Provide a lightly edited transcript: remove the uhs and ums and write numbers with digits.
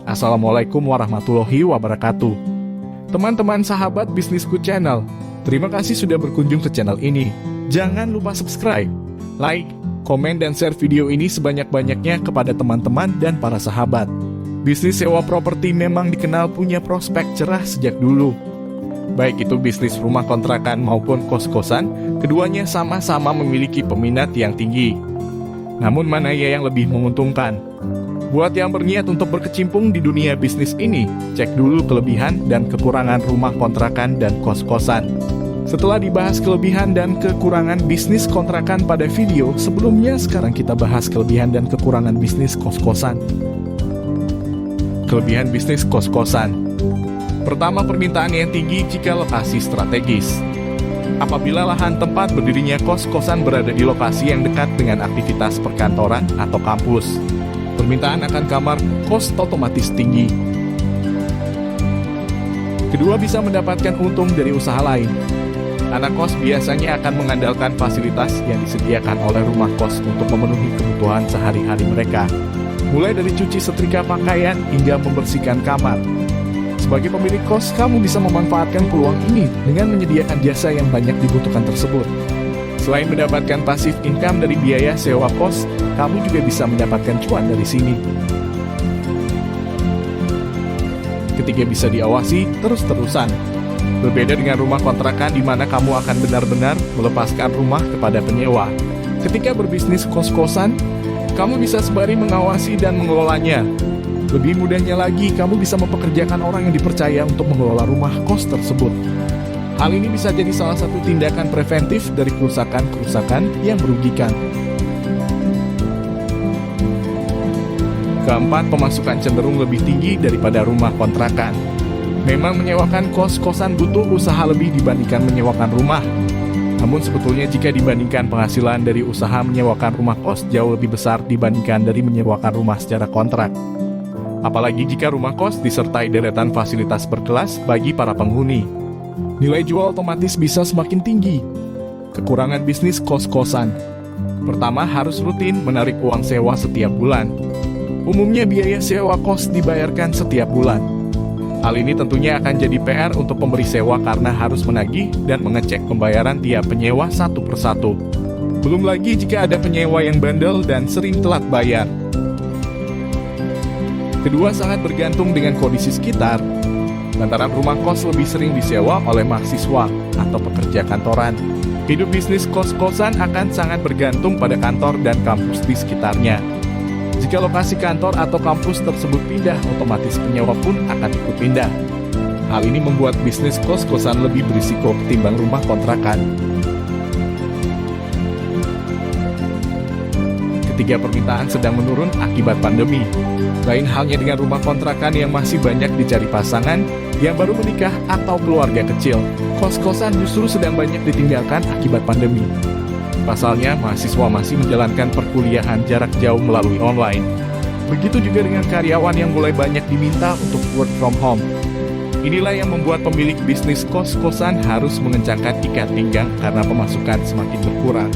Assalamualaikum warahmatullahi wabarakatuh. Teman-teman sahabat Bisnisku Channel, terima kasih sudah berkunjung ke channel ini. Jangan lupa subscribe, like, komen, dan share video ini sebanyak-banyaknya kepada teman-teman dan para sahabat. Bisnis sewa properti memang dikenal punya prospek cerah sejak dulu. Baik itu bisnis rumah kontrakan maupun kos-kosan, keduanya sama-sama memiliki peminat yang tinggi. Namun mana ya yang lebih menguntungkan? Buat yang berniat untuk berkecimpung di dunia bisnis ini, cek dulu kelebihan dan kekurangan rumah kontrakan dan kos-kosan. Setelah dibahas kelebihan dan kekurangan bisnis kontrakan pada video sebelumnya, sekarang kita bahas kelebihan dan kekurangan bisnis kos-kosan. Kelebihan bisnis kos-kosan. Pertama, permintaan yang tinggi jika lokasi strategis. Apabila lahan tempat berdirinya kos-kosan berada di lokasi yang dekat dengan aktivitas perkantoran atau kampus, permintaan akan kamar kos otomatis tinggi. Kedua, bisa mendapatkan untung dari usaha lain. Anak kos biasanya akan mengandalkan fasilitas yang disediakan oleh rumah kos untuk memenuhi kebutuhan sehari-hari mereka, mulai dari cuci setrika pakaian hingga membersihkan kamar. Sebagai pemilik kos, kamu bisa memanfaatkan peluang ini dengan menyediakan jasa yang banyak dibutuhkan tersebut. Selain mendapatkan passive income dari biaya sewa kos, kamu juga bisa mendapatkan cuan dari sini. Ketiga, bisa diawasi terus-terusan. Berbeda dengan rumah kontrakan di mana kamu akan benar-benar melepaskan rumah kepada penyewa. Ketika berbisnis kos-kosan, kamu bisa sembari mengawasi dan mengelolanya. Lebih mudahnya lagi, kamu bisa mempekerjakan orang yang dipercaya untuk mengelola rumah kos tersebut. Hal ini bisa jadi salah satu tindakan preventif dari kerusakan-kerusakan yang merugikan. Keempat, pemasukan cenderung lebih tinggi daripada rumah kontrakan. Memang menyewakan kos-kosan butuh usaha lebih dibandingkan menyewakan rumah. Namun sebetulnya jika dibandingkan penghasilan dari usaha menyewakan rumah kos jauh lebih besar dibandingkan dari menyewakan rumah secara kontrak. Apalagi jika rumah kos disertai deretan fasilitas berkelas bagi para penghuni. Nilai jual otomatis bisa semakin tinggi. Kekurangan bisnis kos-kosan. Pertama, harus rutin menarik uang sewa setiap bulan. Umumnya biaya sewa kos dibayarkan setiap bulan. Hal ini tentunya akan jadi PR untuk pemberi sewa karena harus menagih dan mengecek pembayaran tiap penyewa satu persatu. Belum lagi jika ada penyewa yang bandel dan sering telat bayar. Kedua, sangat bergantung dengan kondisi sekitar. Lantaran rumah kos lebih sering disewa oleh mahasiswa atau pekerja kantoran. Hidup bisnis kos-kosan akan sangat bergantung pada kantor dan kampus di sekitarnya. Jika lokasi kantor atau kampus tersebut pindah, otomatis penyewa pun akan ikut pindah. Hal ini membuat bisnis kos-kosan lebih berisiko ketimbang rumah kontrakan. Ketiga, permintaan sedang menurun akibat pandemi. Lain halnya dengan rumah kontrakan yang masih banyak dicari pasangan yang baru menikah atau keluarga kecil, kos-kosan justru sedang banyak ditinggalkan akibat pandemi. Pasalnya, mahasiswa masih menjalankan perkuliahan jarak jauh melalui online. Begitu juga dengan karyawan yang mulai banyak diminta untuk work from home. Inilah yang membuat pemilik bisnis kos-kosan harus mengencangkan ikat pinggang karena pemasukan semakin berkurang.